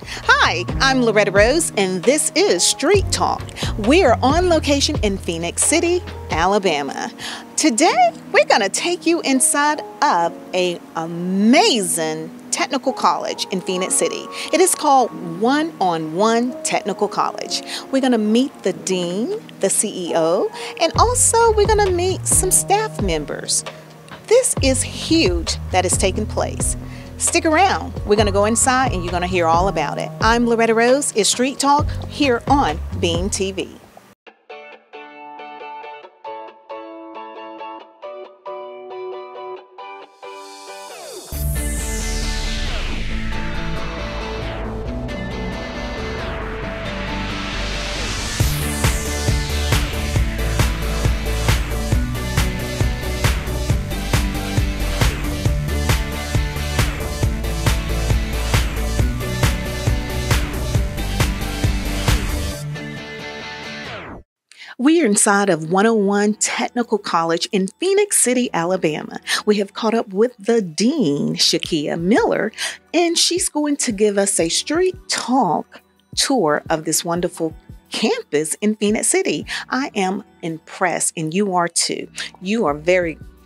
Hi, I'm Loretta Rose, and this is Street Talk. We are on location in Phenix City, Alabama. Today, we're going to take you inside of an amazing technical college in Phenix City. It is called One-on-One Technical College. We're going to meet the dean, the CEO, and also we're going to meet some staff members. This is huge that is taking place. Stick around. We're going to go inside and you're going to hear all about it. I'm Loretta Rose. It's Street Talk here on Beam TV. We are inside of 101 Technical College in Phenix City, Alabama. We have caught up with the dean, Shekia Miller, and she's going to give us a street talk tour of this wonderful campus in Phenix City. I am impressed, and you are too. You are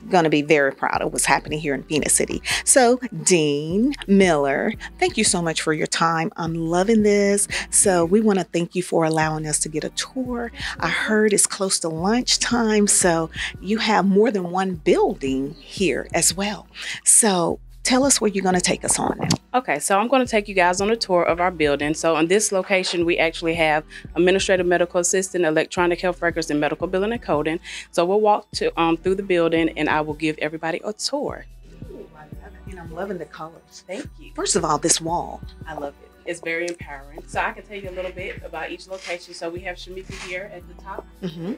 going to be very proud of what's happening here in Phenix City. So, Dean Miller, thank you so much for your time. I'm loving this. So we want to thank you for allowing us to get a tour. I heard it's close to lunchtime, so you have more than one building here as well. So tell us where you're going to take us on now. Okay, so I'm going to take you guys on a tour of our building. So on this location, we actually have administrative medical assistant, electronic health records, and medical billing and coding. So we'll walk through the building, and I will give everybody a tour. Ooh, I love it. And I'm loving the colors. Thank you. First of all, this wall. I love it. It's very empowering. So I can tell you a little bit about each location. So we have Shekia here at the top.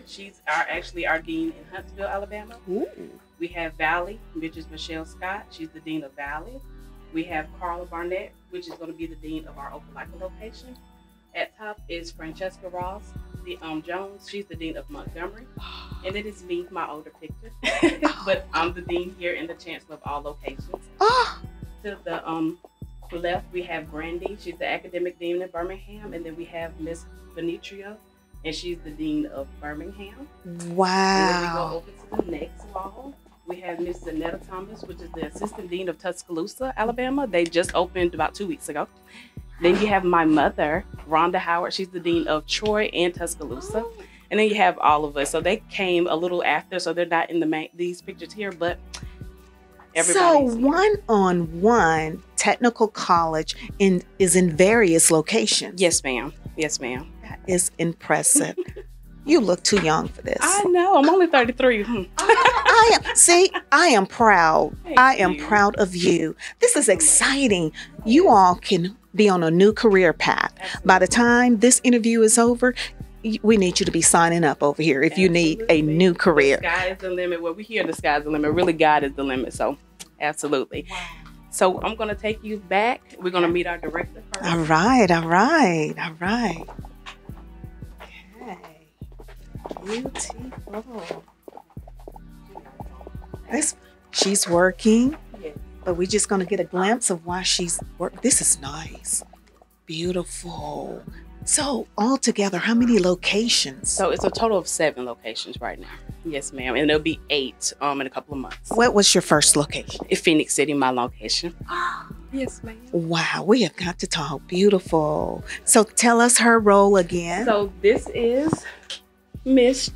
She's actually our dean in Huntsville, Alabama. Ooh. We have Valley, which is Michelle Scott. She's the dean of Valley. We have Carla Barnett, which is going to be the dean of our Opelika location. At top is Francesca Ross, Jones. She's the dean of Montgomery. And it is me, my older picture. But I'm the dean here and the chancellor of all locations. To the left, we have Brandy. She's the academic dean in Birmingham. And then we have Miss Venetria, and she's the dean of Birmingham. Wow. And then we go over to the next wall. We have Miss Zanetta Thomas, which is the assistant dean of Tuscaloosa, Alabama. They just opened about 2 weeks ago. Then you have my mother, Rhonda Howard. She's the dean of Troy and Tuscaloosa. And then you have all of us. So they came a little after, so they're not in these pictures here, but everybody's here. One-on-one Technical College is in various locations. Yes, ma'am. Yes, ma'am. That is impressive. You look too young for this. I know. I'm only 33. I am proud. I am proud of you. This is exciting. You all can be on a new career path. Absolutely. By the time this interview is over, we need you to be signing up over here if you need a new career. The sky is the limit. Well, we hear the sky's the limit. Really, God is the limit. So, absolutely. Wow. So, I'm going to take you back. We're going to meet our director first. All right. Beautiful. She's working, but we're just going to get a glimpse of why she's working. This is nice. Beautiful. So altogether, how many locations? So it's a total of 7 locations right now. Yes, ma'am. And there'll be 8 in a couple of months. What was your first location? In Phenix City, my location. Yes, ma'am. Wow, we have got to talk. Beautiful. So tell us her role again. So this is Miss,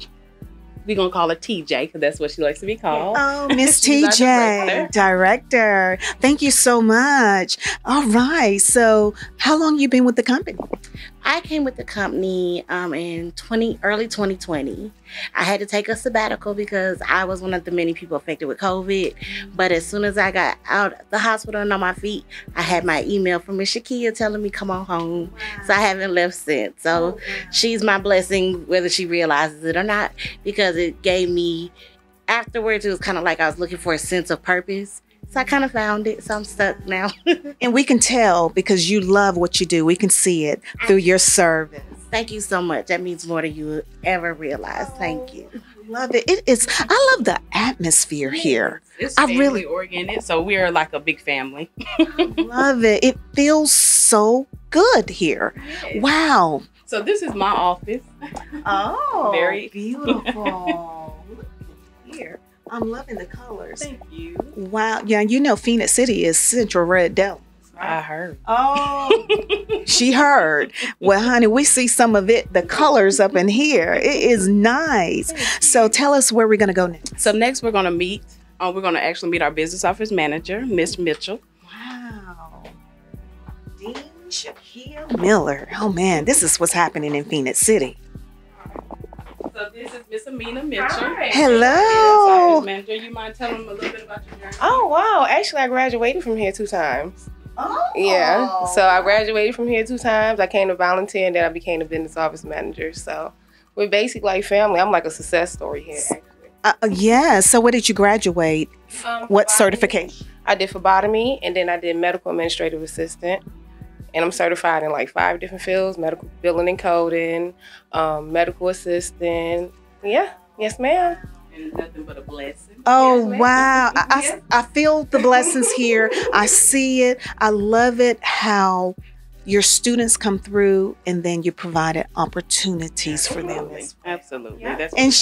we're going to call her TJ because that's what she likes to be called. Oh, Miss TJ, director. Thank you so much. All right. So how long you been with the company? I came with the company in early 2020. I had to take a sabbatical because I was one of the many people affected with COVID. But as soon as I got out of the hospital and on my feet, I had my email from Miss Shekia telling me come on home. Wow. So I haven't left since. So she's my blessing, whether she realizes it or not, because it gave me, afterwards, it was kind of like I was looking for a sense of purpose. So I kind of found it, so I'm stuck now. And we can tell because you love what you do. We can see it through your service. Thank you so much. That means more than you would ever realize. Thank you. love it. It is. I love the atmosphere here. It's I family really oriented, so we are like a big family. love it. It feels so good here. Yes. Wow. So this is my office. Oh, Very beautiful. Look at here. I'm loving the colors. Thank you. Wow. Yeah, you know Phenix City is Central Red Devils. I heard. Oh, she heard. Well, honey, we see some of it, the colors up in here. It is nice. So tell us where we're going to go next. So next we're going to meet. We're going to actually meet our business office manager, Miss Mitchell. Wow. Dean Shekia Miller. Oh, man, this is what's happening in Phenix City. So this is Miss Amina Mitchell. Hi. Hello. Office manager. You mind telling them a little bit about your journey? Oh, wow. Actually, I graduated from here 2 times. Oh. Yeah. So I graduated from here 2 times. I came to volunteer, and then I became the business office manager. So we're basically like family. I'm like a success story here, actually. Yeah. So what did you graduate? What certification? I did phlebotomy, and then I did medical administrative assistant. And I'm certified in like 5 different fields: medical billing and coding, medical assistant. Yeah. Yes, ma'am. And nothing but a blessing. Oh, Yes, ma'am. wow. Yes. I feel the blessings here. I see it. I love it how your students come through and then you provided opportunities for them. Absolutely. Yeah. That's And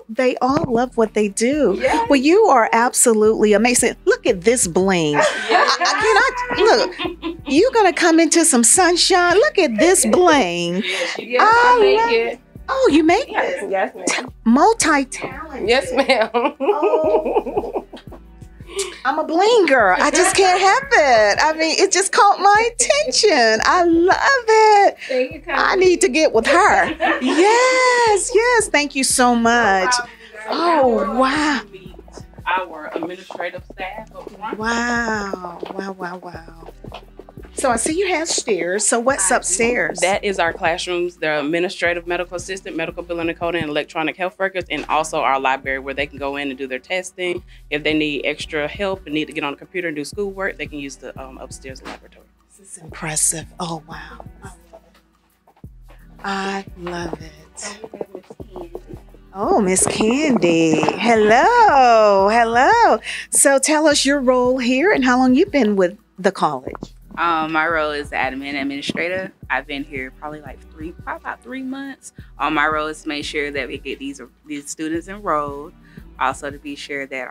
they all love what they do. Yeah. Well, you are absolutely amazing. Look at this bling. Look, you're going to come into some sunshine. Look at this bling. Yes, I I love make it. Oh, you make Yes, this? yes, ma'am. Multi-talented. Yes, ma'am. Oh. I'm a blinger. I just can't help it. I mean, it just caught my attention. I love it. I need to get with her. Yes, yes. Thank you so much. Oh, wow. Our administrative staff up front. Wow. Wow, wow, wow. So I see you have stairs. So what's upstairs? That is our classrooms. They're administrative medical assistant, medical billing and coding, and electronic health records, and also our library where they can go in and do their testing. If they need extra help and need to get on the computer and do schoolwork, they can use the upstairs laboratory. This is impressive. Oh, wow. I love it. Oh, Miss Candy. Hello. Hello. So tell us your role here and how long you've been with the college. My role is the admin administrator. I've been here probably about 3 months. My role is to make sure that we get these students enrolled. Also to be sure that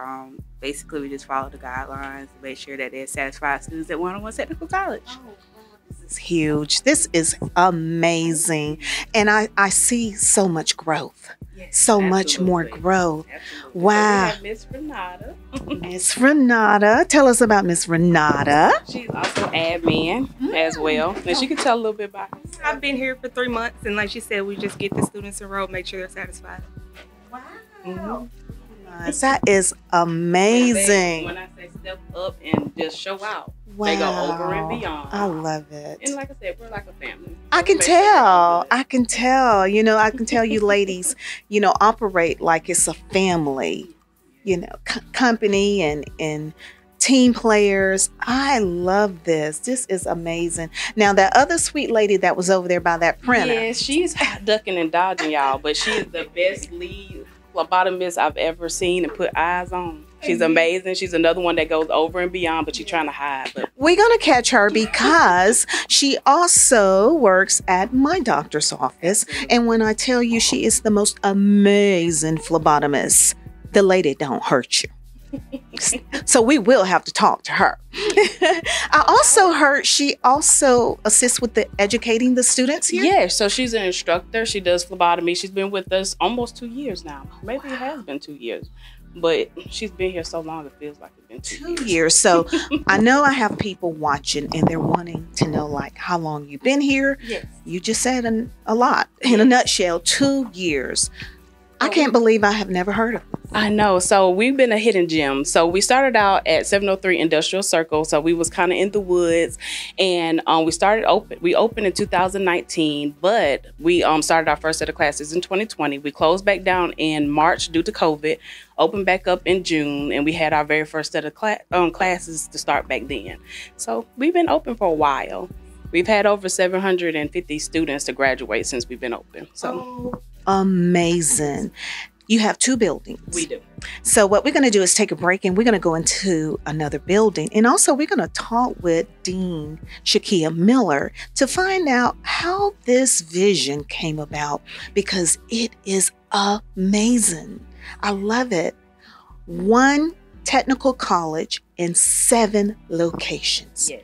basically we just follow the guidelines, to make sure that they're satisfied students at 101 Technical College. This is huge. This is amazing. And I see so much growth. Yes, So much more absolutely. growth. Absolutely. Wow. So we have Miss Renata. Miss Renata. Tell us about Miss Renata. She's also admin as well. And she can tell a little bit about herself. I've been here for 3 months, and like she said, we just get the students enrolled, make sure they're satisfied. Wow. Nice. That is amazing. When I say step up and just show out, Wow. they go over and beyond. I love it. And like I said, we're like a family. I can Make sure they tell. do good. I can tell. You know, I can tell you ladies, you know, operate like it's a family, you know, company and team players. I love this. This is amazing. Now, that other sweet lady that was over there by that printer. Yes, she's ducking and dodging, y'all, but she is the best lead phlebotomist I've ever seen and put eyes on. She's amazing. She's another one that goes over and beyond, but she's trying to hide. But We're going to catch her because she also works at my doctor's office. And when I tell you she is the most amazing phlebotomist, the lady don't hurt you. So we will have to talk to her. I also heard she also assists with the educating the students here. yeah, so she's an instructor. She does phlebotomy. She's been with us almost 2 years now. Maybe it has been 2 years. But she's been here so long, it feels like it's been 2 2 years. years. So I know I have people watching and they're wanting to know like how long you've been here. Yes. You just said a lot. In a nutshell, 2 years. I can't believe I have never heard of it. I know. So we've been a hidden gem. So we started out at 703 Industrial Circle. So we was kind of in the woods, and we opened in 2019, but we started our first set of classes in 2020. We closed back down in March due to COVID, opened back up in June, and we had our very first set of classes to start back then. So we've been open for a while. We've had over 750 students to graduate since we've been open. So amazing. You have 2 buildings. We do. So what we're going to do is take a break and we're going to go into another building. And also we're going to talk with Dean Shekia Miller to find out how this vision came about, because it is amazing. I love it. 1 technical college in 7 locations. Yes.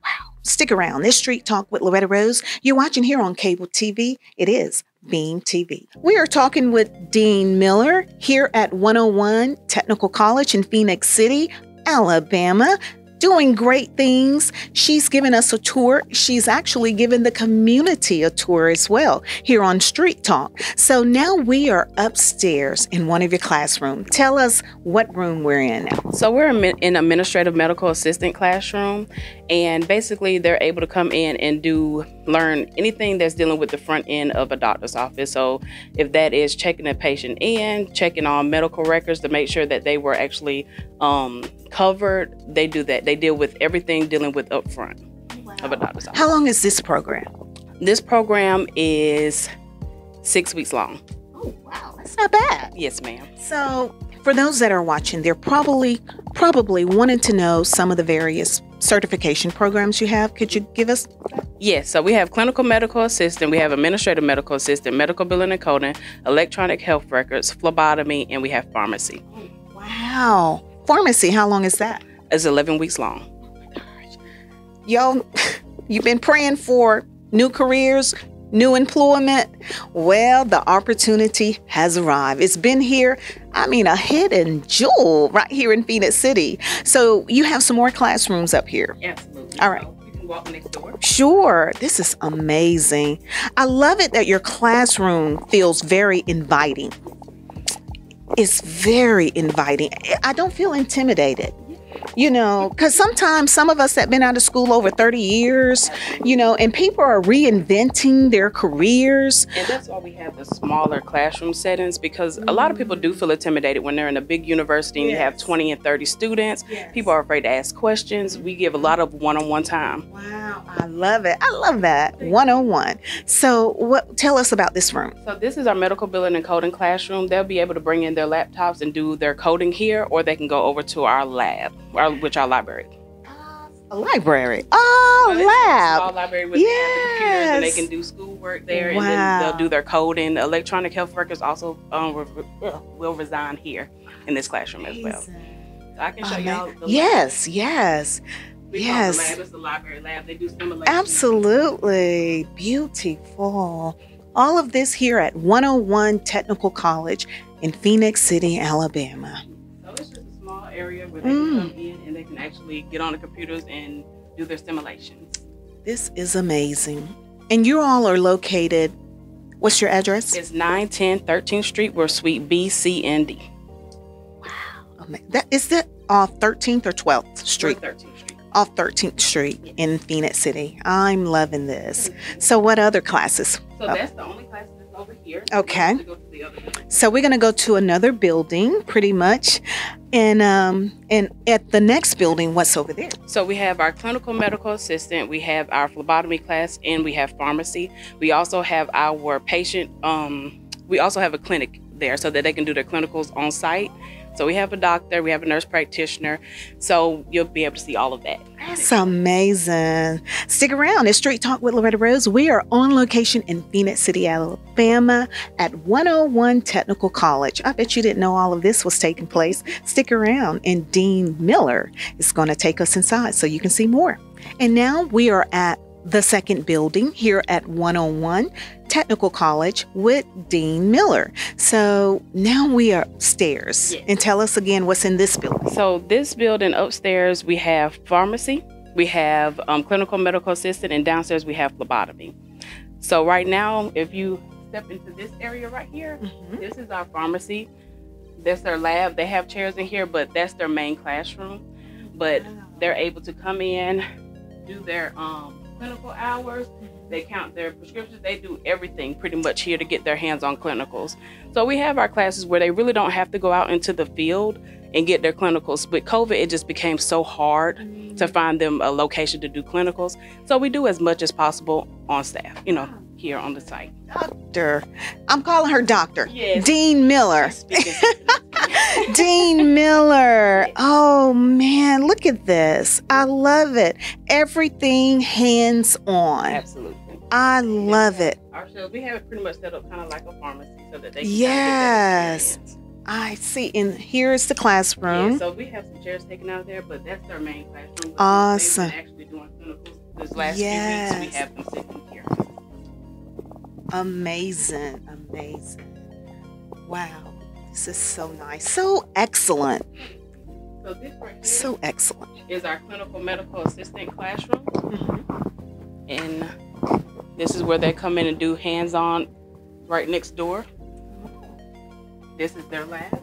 Wow. Stick around. This Street Talk with Loretta Rose. You're watching here on cable TV. It is Beam TV. We are talking with Dean Miller here at 101 Technical College in Phenix City, Alabama, doing great things. She's given us a tour. She's actually given the community a tour as well here on Street Talk. So now we are upstairs in one of your classrooms. Tell us what room we're in now. So we're in administrative medical assistant classroom, and basically they're able to come in and learn anything that's dealing with the front end of a doctor's office. So if that is checking a patient in, checking on medical records to make sure that they were actually covered, they do that. They deal with everything dealing with upfront of a doctor's office. How long is this program? This program is 6 weeks long. Oh, wow. That's not bad. Yes, ma'am. So for those that are watching, they're probably wanting to know some of the various certification programs you have. Could you give us? Yes, so we have clinical medical assistant, we have administrative medical assistant, medical billing and coding, electronic health records, phlebotomy, and we have pharmacy. Wow. Pharmacy, how long is that? It's 11 weeks long. Yo, you've been praying for new careers, new employment. Well, the opportunity has arrived. It's been here. I mean, a hidden jewel right here in Phenix City. So you have some more classrooms up here. Absolutely. All right. So you can walk next door. Sure. This is amazing. I love it that your classroom feels very inviting. It's very inviting. I don't feel intimidated. You know, because sometimes some of us that been out of school over 30 years, you know, and people are reinventing their careers. And that's why we have the smaller classroom settings, because a lot of people do feel intimidated when they're in a big university and you have 20 and 30 students. People are afraid to ask questions. We give a lot of one-on-one time. Wow, I love it. I love that. 101. So tell us about this room. So this is our medical billing and coding classroom. They'll be able to bring in their laptops and do their coding here, or they can go over to our lab. Our library. A library. Oh, lab. A small library with computers, and they can do schoolwork there, and then they'll do their coding. Electronic health records also will reside here in this classroom as well. So I can show y'all the lab. Yes. We call the lab. It's the library lab. They do simulations. Absolutely. Beautiful. All of this here at 101 Technical College in Phenix City, Alabama. So it's just a small area where they can come in and they can actually get on the computers and do their simulations. This is amazing. And you all are located, what's your address? It's 910 13th Street. We're Suite B, C, and D. Wow. Is that off 13th or 12th Street? 13th Street. Off 13th Street in Phenix City. I'm loving this. So what other classes? So that's the only class that's over here. Okay. Go to the other building. So we're going to go to another building pretty much. And at the next building, what's over there? So we have our clinical medical assistant, we have our phlebotomy class, and we have pharmacy. We also have our patient, we also have a clinic there so that they can do their clinicals on site. So we have a doctor, we have a nurse practitioner, so you'll be able to see all of that. That's amazing. Stick around. It's Street Talk with Loretta Rose. We are on location in Phenix City, Alabama at 101 Technical College. I bet you didn't know all of this was taking place. Stick around, and Dean Miller is going to take us inside so you can see more. And now we are at the second building here at 101 Technical College with Dean Miller. So now we are upstairs. Yes. And tell us again what's in this building. So this building upstairs, we have pharmacy, we have clinical medical assistant, and downstairs we have phlebotomy. So right now, if you step into this area right here, this is our pharmacy. That's their lab. They have chairs in here, but that's their main classroom. But they're able to come in, do their clinical hours, they count their prescriptions, they do everything pretty much here to get their hands on clinicals. So we have our classes where they really don't have to go out into the field and get their clinicals. With COVID, it just became so hard to find them a location to do clinicals. So we do as much as possible on staff, you know, here on the site. Doctor. I'm calling her Doctor. Yes. Dean Miller. Speaking Dean Miller. Oh man, look at this. I love it. Everything hands on. Absolutely. I love it. Our shows, we have it pretty much set up kind of like a pharmacy so that they can Yes. get that experience. I see. And here's the classroom. Yeah, so we have some chairs taken out there, but that's our main classroom. Awesome. They've been actually doing clinicals this last few Yes. weeks. We have them sitting here. Amazing. Amazing. Wow. This is so nice. So excellent. So this right here So excellent. is our clinical medical assistant classroom. Mhm. And this is where they come in and do hands-on right next door. This is their lab.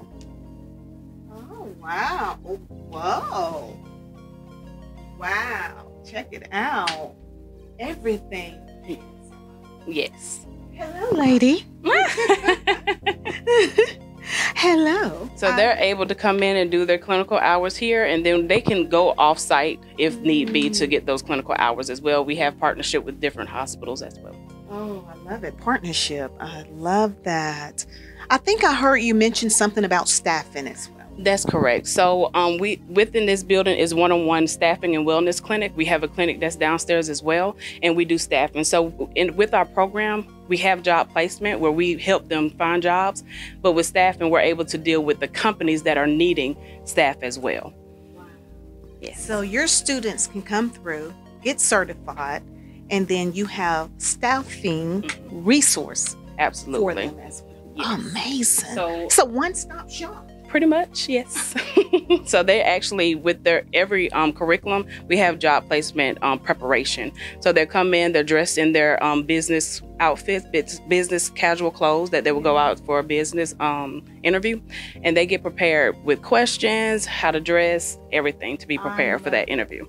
Oh, wow. Oh, whoa. Wow. Check it out. Everything. Yes. Hello, lady. Hello. So they're able to come in and do their clinical hours here, and then they can go off-site if need be to get those clinical hours as well. We have partnership with different hospitals as well. Oh, I love it. Partnership. I love that. I think I heard you mention something about staffing as well. That's correct. So we within this building is one-on-one staffing and wellness clinic. We have a clinic that's downstairs as well, and we do staffing. So with our program, we have job placement where we help them find jobs, but with staffing, we're able to deal with the companies that are needing staff as well. Yes. So your students can come through, get certified, and then you have staffing resource for Absolutely. them as well. Yes. Amazing. So So one-stop shop. pretty much, yes. So they actually, with their every curriculum, we have job placement preparation. So they come in, they're dressed in their business outfits, business casual clothes that they will go out for a business interview, and they get prepared with questions, how to dress, everything to be prepared for that interview.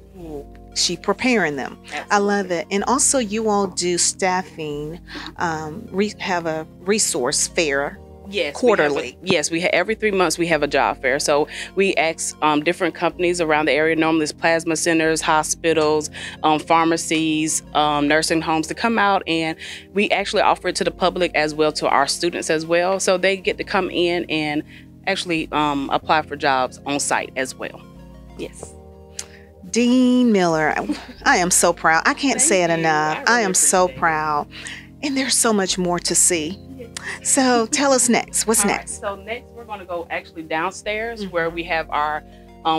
She preparing them. I love it. And also you all do staffing, have a resource fair. Yes, Quarterly. We have every 3 months we have a job fair. So we ask different companies around the area, normally it's plasma centers, hospitals, pharmacies, nursing homes, to come out, and we actually offer it to the public as well, to our students as well. So they get to come in and actually apply for jobs on site as well. Yes. Dean Miller, I am so proud. I can't say it Thank you. enough. I I really am so appreciate it. proud. And there's so much more to see. So tell us next. What's All right, next? so next we're going to go actually downstairs where we have our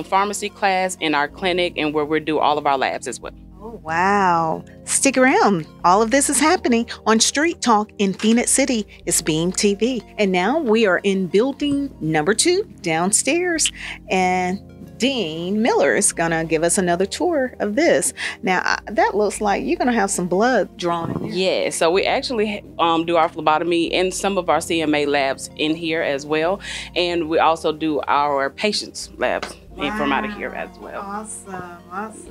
pharmacy class and our clinic, and where we do all of our labs as well. Oh, wow. Stick around. All of this is happening on Street Talk in Phenix City. It's Beam TV. And now we are in building number 2 downstairs. And Dean Miller is going to give us another tour of this. Now, that looks like you're going to have some blood drawn in there. Yeah, so we actually do our phlebotomy and some of our CMA labs in here as well. And we also do our patients labs from out of here as well. Awesome. Awesome.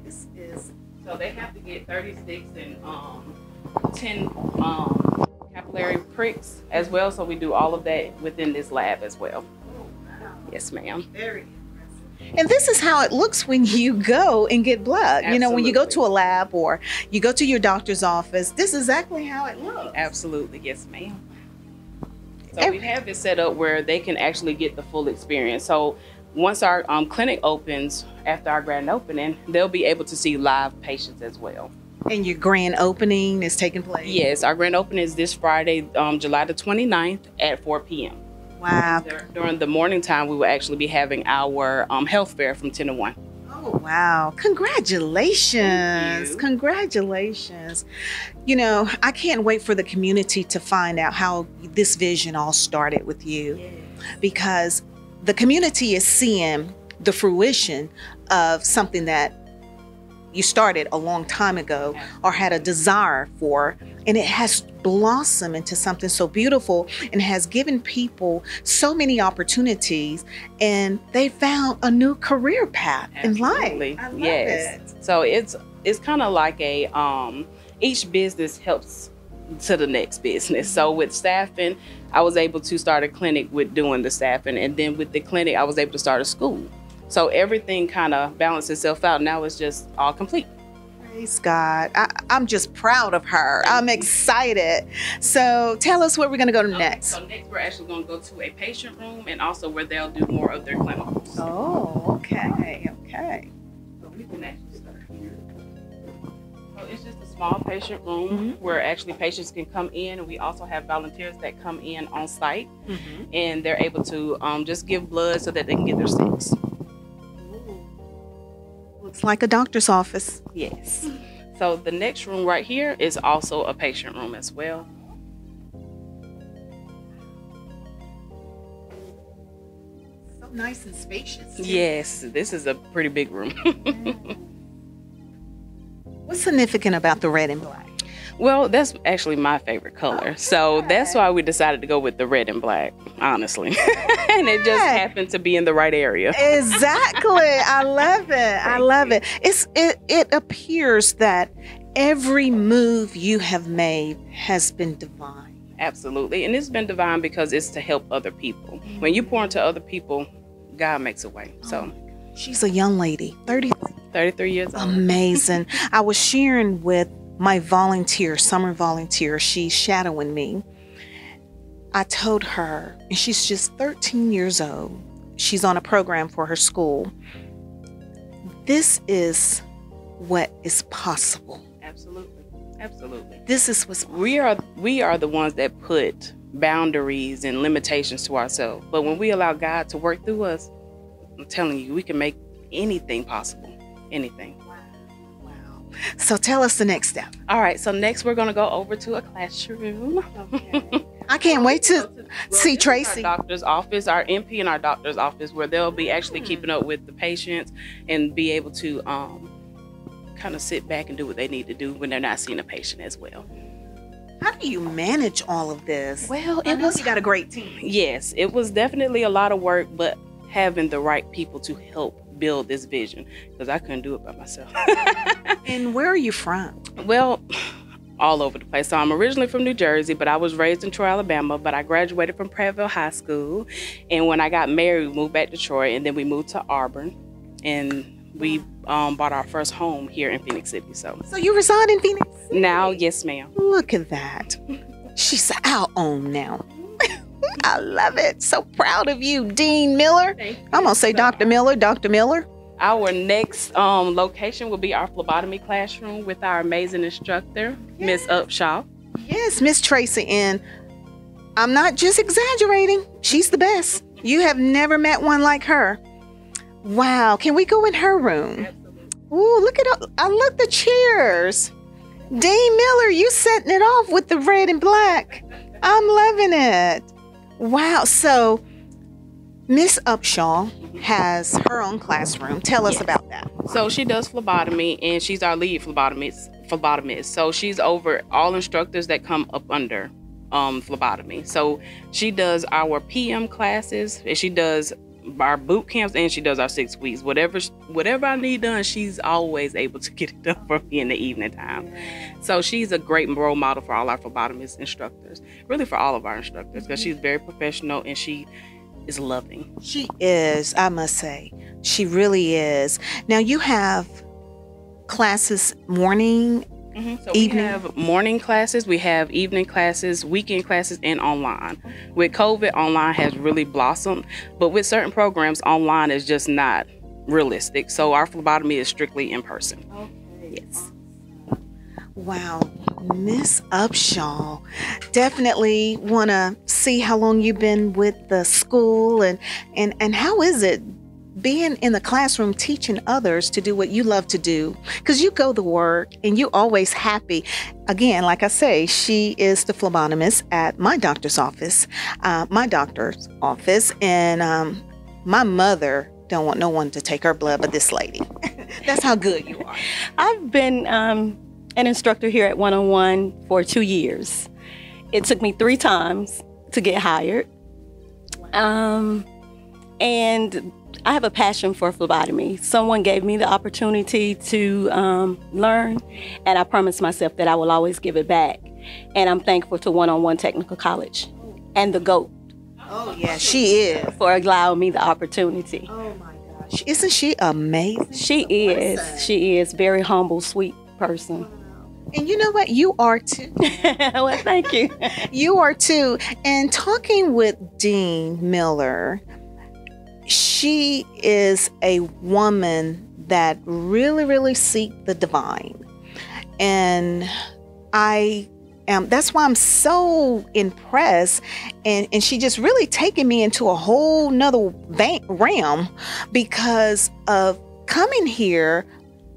Yes. This is So they have to get 36 and 10 capillary pricks as well. So we do all of that within this lab as well. Yes, ma'am. very impressive. And this is how it looks when you go and get blood. You know, when you go to a lab or you go to your doctor's office, this is exactly how it looks. Absolutely, yes, ma'am. So we have it set up where they can actually get the full experience. So once our clinic opens, after our grand opening, they'll be able to see live patients as well. And your grand opening is taking place? Yes, our grand opening is this Friday, July the 29th at 4 p.m. Wow. During the morning time, we will actually be having our health fair from 10 to 1. Oh, wow. Congratulations. Thank you. Congratulations. You know, I can't wait for the community to find out how this vision all started with you, because the community is seeing the fruition of something that you started a long time ago or had a desire for, and it has blossomed into something so beautiful and has given people so many opportunities, and they found a new career path in Absolutely. life. I love Yes. it. So it's kind of like a each business helps to the next business. So with staffing, I was able to start a clinic with doing the staffing, and then with the clinic, I was able to start a school. So everything kind of balanced itself out. Now it's just all complete. Praise God. I'm just proud of her. I'm excited. So tell us where we're going to go next. So next we're actually going to go to a patient room and also where they'll do more of their clinicals. Oh, okay. So we can actually start here. So it's just a small patient room where actually patients can come in, and we also have volunteers that come in on site, and they're able to just give blood so that they can get their sticks. Looks like a doctor's office. Yes. So the next room right here is also a patient room as well. So nice and spacious. Yes, this is a pretty big room. What's significant about the red and black? Well, that's actually my favorite color. So that's why we decided to go with the red and black, honestly. And it just happened to be in the right area. Exactly. I love it. It appears that every move you have made has been divine. Absolutely. And it's been divine because it's to help other people. When you pour into other people, God makes a way. So she's a young lady, 33 years old. Amazing. I was sharing with my volunteer, summer volunteer, she's shadowing me. I told her, and she's just 13 years old. She's on a program for her school. This is what is possible. Absolutely. This is what's we are the ones that put boundaries and limitations to ourselves. But when we allow God to work through us, I'm telling you, we can make anything possible. Anything. So tell us the next step. All right, so next we're going to go over to a classroom. Okay. I can't wait to see Tracy. Our doctor's office, our NP in our doctor's office, where they'll be actually keeping up with the patients and be able to kind of sit back and do what they need to do when they're not seeing a patient as well. How do you manage all of this? Well, you got a great team. Yes, it was definitely a lot of work, but having the right people to help build this vision, because I couldn't do it by myself. And where are you from? Well, all over the place. So I'm originally from New Jersey, but I was raised in Troy, Alabama, but I graduated from Prattville High School. And when I got married, we moved back to Troy, and then we moved to Auburn, and we bought our first home here in Phenix City. So you reside in Phoenix City? Now, yes, ma'am. Look at that. She's our own now. I love it. So proud of you, Dean Miller. I'm going to say Dr. Miller. Dr. Miller. Our next location will be our phlebotomy classroom with our amazing instructor, Miss Upshaw. Yes, Miss Tracy. And I'm not just exaggerating. She's the best. You have never met one like her. Wow. Can we go in her room? Absolutely. Ooh, look at I look the chairs. Dean Miller, you setting it off with the red and black. I'm loving it. Wow. So Miss Upshaw has her own classroom. Tell us about that. So she does phlebotomy, and she's our lead phlebotomist. So she's over all instructors that come up under phlebotomy. So she does our PM classes, and she does our boot camps, and she does our 6 weeks. Whatever I need done, she's always able to get it done for me in the evening time. So she's a great role model for all our phlebotomist instructors, really for all of our instructors, because she's very professional and she is loving. She is, I must say. She really is. Now you have classes morning, So evening. we have morning classes, we have evening classes, weekend classes, and online. With COVID, online has really blossomed, but with certain programs, online is just not realistic. So our phlebotomy is strictly in person. Okay. Yes. Wow. Miss Upshaw, definitely want to see how long you've been with the school and how is it being in the classroom teaching others to do what you love to do, because you go to work and you always happy. Again, like I say, she is the phlebotomist at my doctor's office, and my mother don't want no one to take her blood but this lady. That's how good you are. I've been an instructor here at 101 for 2 years. It took me 3 times to get hired. And I have a passion for phlebotomy. Someone gave me the opportunity to learn, and I promised myself that I will always give it back. And I'm thankful to 101 Technical College and the GOAT. Oh, yeah, she is. For allowing me the opportunity. Oh, my gosh. Isn't she amazing? She is. She is very humble, sweet person. And you know what? You are too. Well, thank you. You are too. And talking with Dean Miller, she is a woman that really seeks the divine. And that's why I'm so impressed. And she just really taken me into a whole nother realm because of coming here,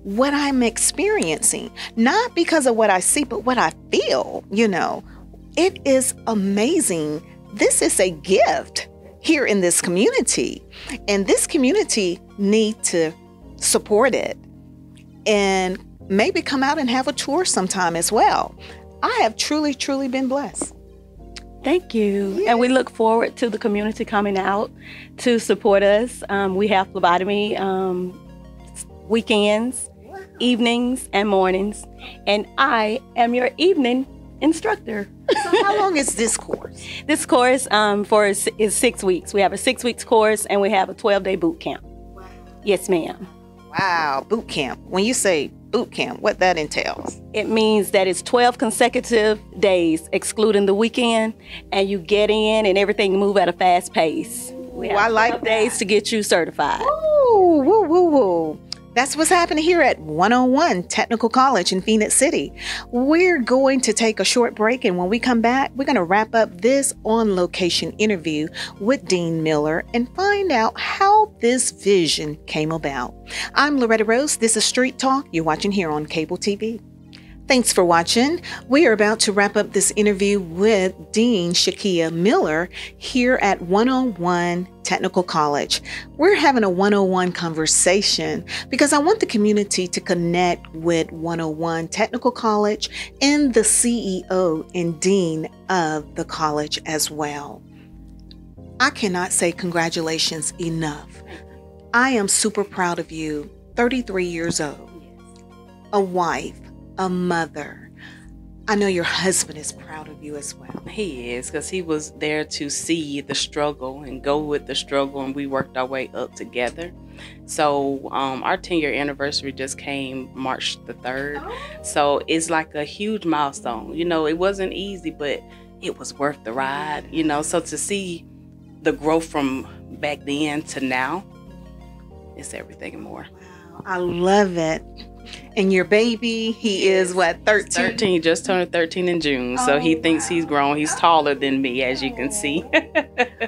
what I'm experiencing, not because of what I see, but what I feel. It is amazing. This is a gift here in this community, and this community need to support it and maybe come out and have a tour sometime as well. I have truly been blessed. Thank you. And we look forward to the community coming out to support us. We have phlebotomy weekends, evenings, and mornings. And I am your evening instructor. So how long is this course? This course is 6 weeks. We have a 6 weeks course, and we have a 12-day boot camp. Wow. Yes, ma'am. Wow, boot camp. When you say boot camp, what that entails? It means that it's 12 consecutive days, excluding the weekend, and you get in and everything move at a fast pace. We have I like 12 days to get you certified. Ooh, woo, woo, woo. That's what's happening here at 101 Technical College in Phenix City. We're going to take a short break, and when we come back, we're going to wrap up this on-location interview with Dean Miller and find out how this vision came about. I'm Loretta Rose. This is Street Talk. You're watching here on cable TV. Thanks for watching. We are about to wrap up this interview with Dean Shekia Miller here at 101 Technical College. We're having a 101 conversation because I want the community to connect with 101 Technical College and the CEO and Dean of the college as well. I cannot say congratulations enough. I am super proud of you, 33 years old, a wife, a mother. I know your husband is proud of you as well. He is, because he was there to see the struggle and go with the struggle, and we worked our way up together. So our 10-year anniversary just came March the 3rd. Oh. So it's like a huge milestone. It wasn't easy, but it was worth the ride. So to see the growth from back then to now, it's everything and more. Wow, I love it. And your baby, he is what, 13? 13, just turned 13 in June. So he thinks he's grown. He's taller than me, as you can see.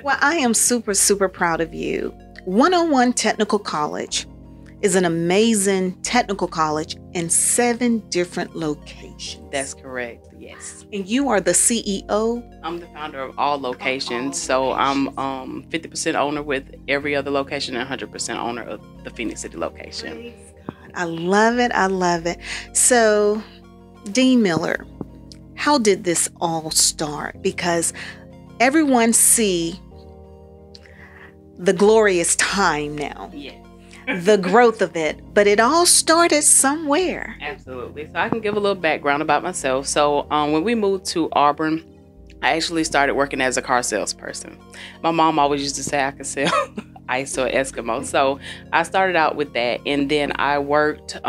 Well, I am super proud of you. 101 Technical College is an amazing technical college in 7 different locations. That's correct, yes. And you are the CEO? I'm the founder of all locations. So I'm 50% owner with every other location and 100% owner of the Phenix City location. I love it. I love it. So, Dean Miller, how did this all start? Because everyone see the glorious time now. Yes. The growth of it, but it all started somewhere. Absolutely. So I can give a little background about myself. So when we moved to Auburn, I actually started working as a car salesperson. My mom always used to say I could sell ice or Eskimo. So I started out with that, and then I worked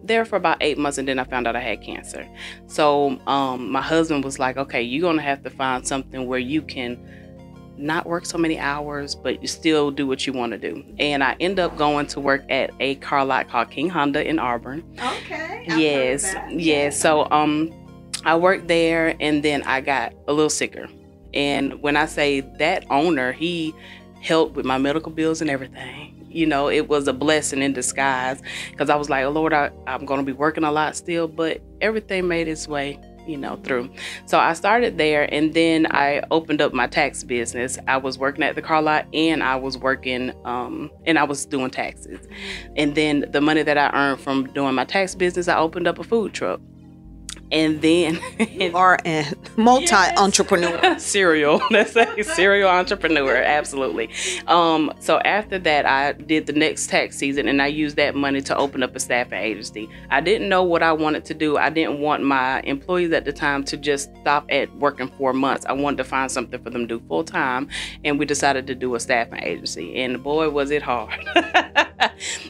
there for about 8 months, and then I found out I had cancer. So my husband was like, okay, you're going to have to find something where you can not work so many hours, but you still do what you want to do. And I ended up going to work at a car lot called King Honda in Auburn. Okay. Yes. So I worked there, and then I got a little sicker. And when I say that owner, he helped with my medical bills and everything. It was a blessing in disguise, because I was like, oh Lord, I'm going to be working a lot still, but everything made its way through. So I started there, and then I opened up my tax business. I was working at the car lot, and I was working and I was doing taxes. And then the money that I earned from doing my tax business, I opened up a food truck. And then You are a multi-entrepreneur. serial. That's a serial entrepreneur. Absolutely. So after that, I did the next tax season, and I used that money to open up a staffing agency. I didn't know what I wanted to do. I didn't want my employees at the time to just stop at working 4 months. I wanted to find something for them to do full time, and we decided to do a staffing agency. And boy, was it hard.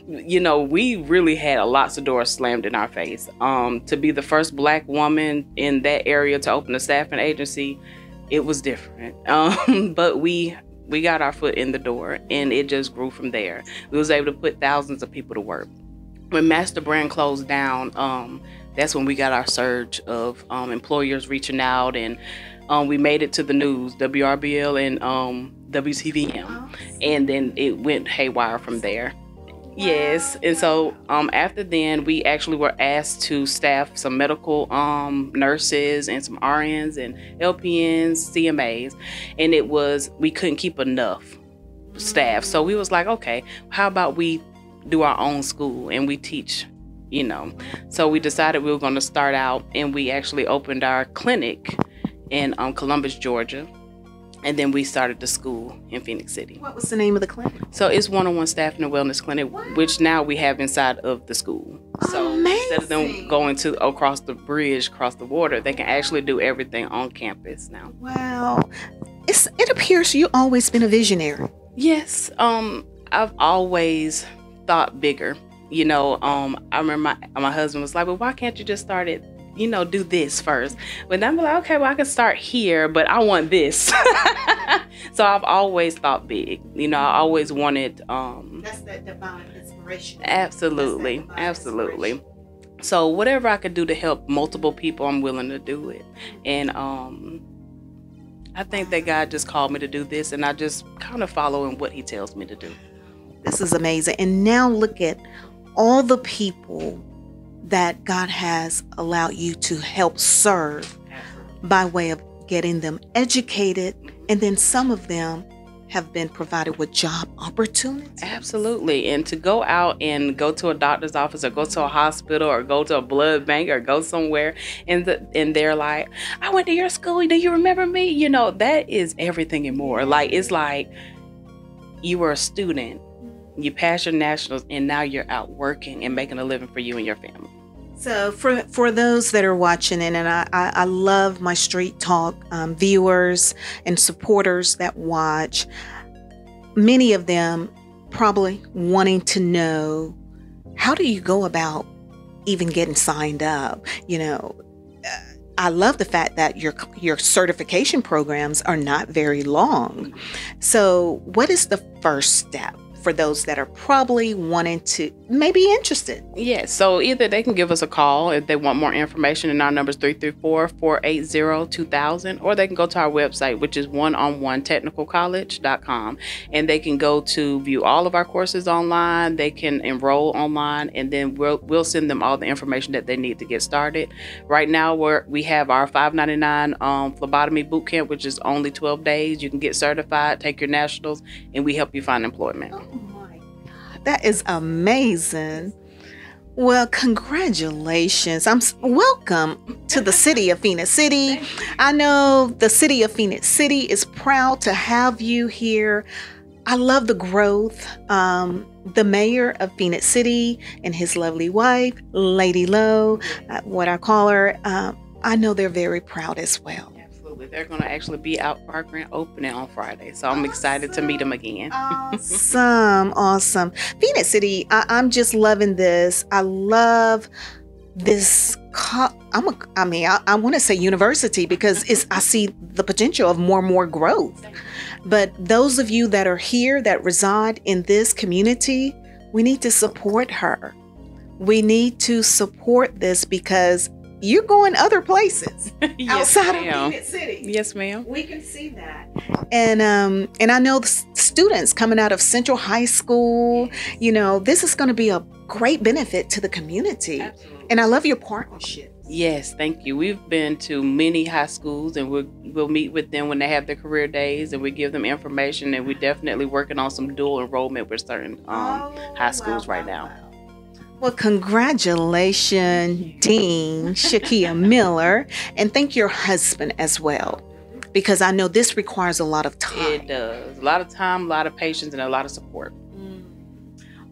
We really had lots of doors slammed in our face. To be the first Black woman in that area to open a staffing agency, it was different. But we got our foot in the door, and it just grew from there. We was able to put thousands of people to work. When Master Brand closed down, that's when we got our surge of employers reaching out, and we made it to the news, WRBL and WTVM, and then it went haywire from there. Yes, and so after then, we actually were asked to staff some medical nurses and some RNs and LPNs, CMAs, and we couldn't keep enough staff. So we was like, okay, how about we do our own school and we teach, So we decided we were going to start out, and we actually opened our clinic in Columbus, Georgia. And then we started the school in Phenix City. What was the name of the clinic? So it's one-on-one staffing and wellness clinic, which now we have inside of the school. So instead of them going across the bridge, across the water, they can actually do everything on campus now. Wow. It appears you've always been a visionary. Yes. I've always thought bigger. I remember my husband was like, well, why can't you just start it? Do this first. But I'm like, okay, well, I can start here, but I want this. So I've always thought big. I always wanted. That's that divine inspiration. Absolutely, absolutely. So whatever I could do to help multiple people, I'm willing to do it. And I think that God just called me to do this, and I just kind of follow in what He tells me to do. This is amazing. And now look at all the people that God has allowed you to help serve by way of getting them educated, and then some of them have been provided with job opportunities. Absolutely. And to go out and go to a doctor's office or go to a hospital or go to a blood bank or go somewhere and they're like, I went to your school, do you remember me? That is everything and more. Like, it's like you were a student, you passed your nationals, and now you're out working and making a living for you and your family. So for those that are watching, and I love my Street Talk viewers and supporters that watch, many of them probably wanting to know, how do you go about even getting signed up? I love the fact that your certification programs are not very long. So what is the first step for those that are probably wanting to, maybe interested? Yes, so either they can give us a call if they want more information, and our number is 334-480-2000, or they can go to our website, which is oneononetechnicalcollege.com, and they can go to view all of our courses online. They can enroll online, and then we'll send them all the information that they need to get started. Right now, we have our $5.99 phlebotomy boot camp, which is only 12 days. You can get certified, take your nationals, and we help you find employment. Oh my God, that is amazing. Well, congratulations. Welcome to the city of Phenix City. I know the city of Phenix City is proud to have you here. I love the growth. The mayor of Phenix City and his lovely wife, Lady Lowe, what I call her, I know they're very proud as well. They're going to actually be out for our grand opening on Friday. So I'm excited to meet them again. Awesome. Phenix City, I'm just loving this. I love this. I want to say university because I see the potential of more and more growth. But those of you that are here that reside in this community, we need to support her. We need to support this because you're going other places outside of Phenix City. Yes, ma'am. We can see that. And I know the students coming out of Central High School, this is going to be a great benefit to the community. Absolutely. And I love your partnership. Yes, thank you. We've been to many high schools, and we'll meet with them when they have their career days, and we give them information, and we're definitely working on some dual enrollment with certain high schools right now. Well, congratulations, Dean Shekia Miller, and thank your husband as well, because I know this requires a lot of time. It does. A lot of time, a lot of patience, and a lot of support.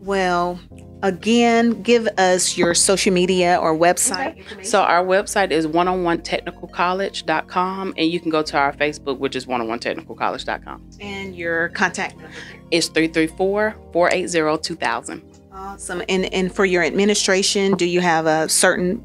Well, again, give us your social media or website. Okay. So our website is oneononetechnicalcollege.com, and you can go to our Facebook, which is oneononetechnicalcollege.com. And your contact number? It's 334-480-2000. Awesome. And for your administration, do you have a certain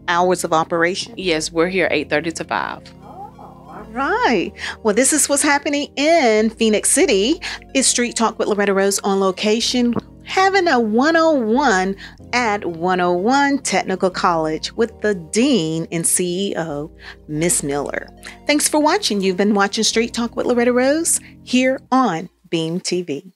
hours of operation? Yes, we're here 8:30 to 5. All right. Well, this is what's happening in Phenix City. It's Street Talk with Loretta Rose on location, having a 101 at 101 Technical College with the Dean and CEO, Miss Miller. Thanks for watching. You've been watching Street Talk with Loretta Rose here on Beam TV.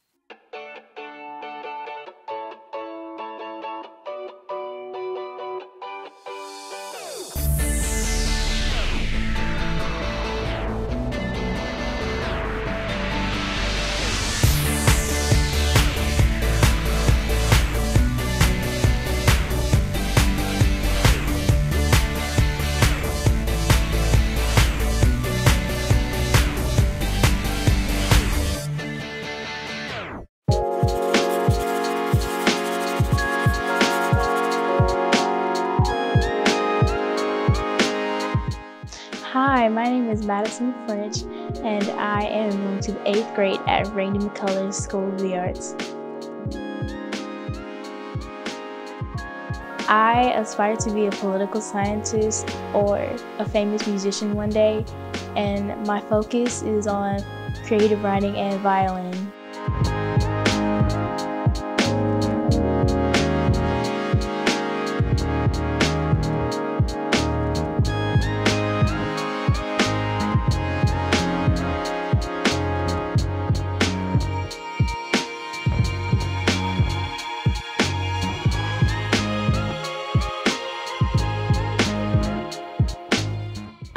Hi, my name is Madison French, and I am going to the 8th grade at Randy McCullers School of the Arts. I aspire to be a political scientist or a famous musician one day, and my focus is on creative writing and violin.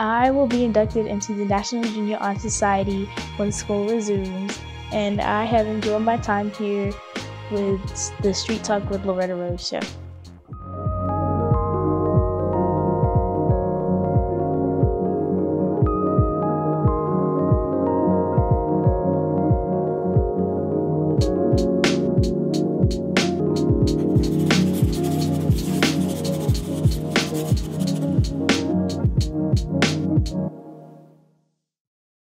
I will be inducted into the National Junior Honor Society when school resumes, and I have enjoyed my time here with the Street Talk with Loretta Rose show.